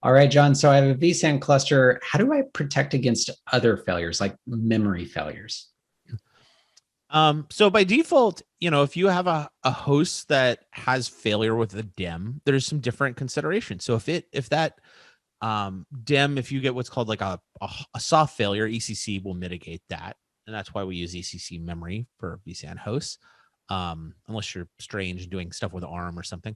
All right, John. So I have a vSAN cluster. How do I protect against other failures like memory failures? So by default, if you have a host that has failure with the DIMM, there's some different considerations. So if that DIMM, if you get what's called like a soft failure, ECC will mitigate that. And that's why we use ECC memory for vSAN hosts, unless you're strange doing stuff with ARM or something.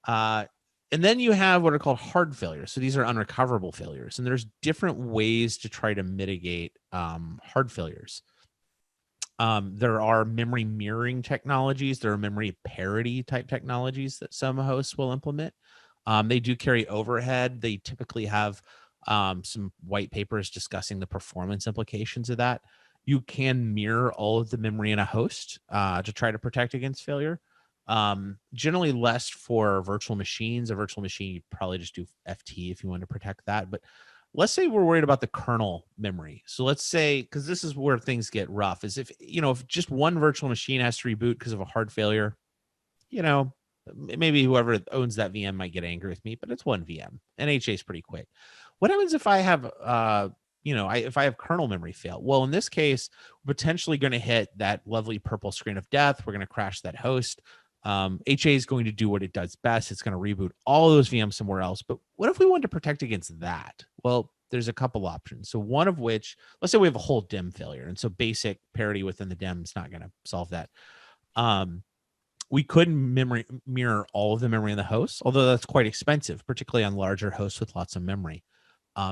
Uh, and then you have what are called hard failures. So these are unrecoverable failures. And there's different ways to try to mitigate hard failures. There are memory mirroring technologies. There are memory parity type technologies that some hosts will implement. They do carry overhead. They typically have some white papers discussing the performance implications of that. You can mirror all of the memory in a host to try to protect against failure. Generally less for virtual machines. A virtual machine, you probably just do FT if you want to protect that. But let's say we're worried about the kernel memory. So let's say, because this is where things get rough, is if just one virtual machine has to reboot because of a hard failure, you know, maybe whoever owns that VM might get angry with me, but it's one VM. NHA is pretty quick. What happens if I have if I have kernel memory fail? Well, in this case, we're potentially going to hit that lovely purple screen of death. We're going to crash that host. HA is going to do what it does best. It's going to reboot all those VMs somewhere else. But what if we wanted to protect against that? Well, there's a couple options. So one of which, let's say we have a whole DIMM failure. And so basic parity within the DIMM is not going to solve that. We could mirror all of the memory in the host, although that's quite expensive, particularly on larger hosts with lots of memory.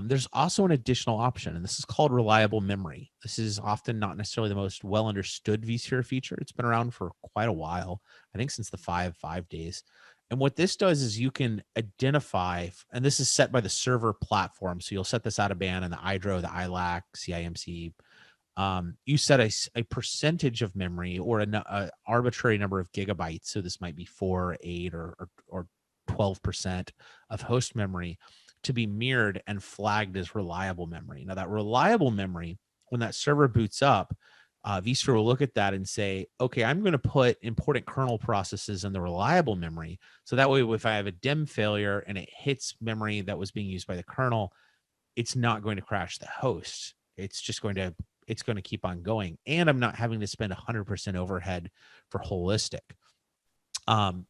There's also an additional option, and this is called reliable memory. This is often not necessarily the most well understood vSphere feature. It's been around for quite a while, I think since the 5.5 days. And what this does is you can identify, and this is set by the server platform. So you'll set this out of band in the IDRO, the ILAC, CIMC. You set a percentage of memory or an arbitrary number of gigabytes. So this might be 4, 8, or 12% of host memory to be mirrored and flagged as reliable memory. Now, that reliable memory, when that server boots up, vSphere will look at that and say, okay, I'm going to put important kernel processes in the reliable memory. So that way, if I have a DIMM failure and it hits memory that was being used by the kernel, it's not going to crash the host. It's going to keep on going. And I'm not having to spend 100% overhead for holistic.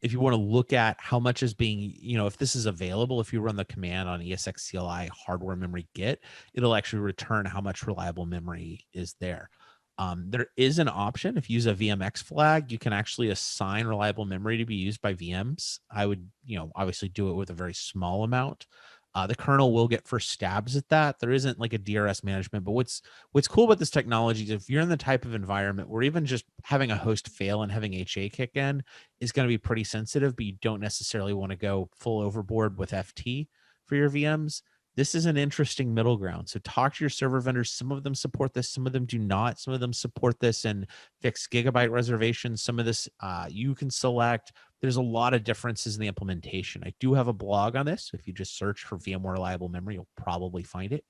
If you want to look at how much is being, if this is available, if you run the command on ESX CLI hardware memory get, it'll actually return how much reliable memory is there. There is an option. If you use a VMX flag, you can actually assign reliable memory to be used by VMs. I would, obviously do it with a very small amount. The kernel will get first stabs at that. There isn't like a DRS management, but what's cool about this technology is if you're in the type of environment where even just having a host fail and having HA kick in is going to be pretty sensitive, but you don't necessarily want to go full overboard with FT for your VMs. This is an interesting middle ground. So talk to your server vendors. Some of them support this, some of them do not. Some of them support this and fixed gigabyte reservations. Some of this you can select. There's a lot of differences in the implementation. I do have a blog on this. If you just search for VMware Reliable Memory, you'll probably find it.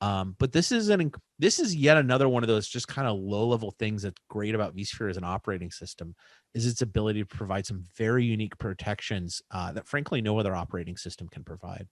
But this is yet another one of those just kind of low-level things that's great about vSphere as an operating system, is its ability to provide some very unique protections that frankly no other operating system can provide.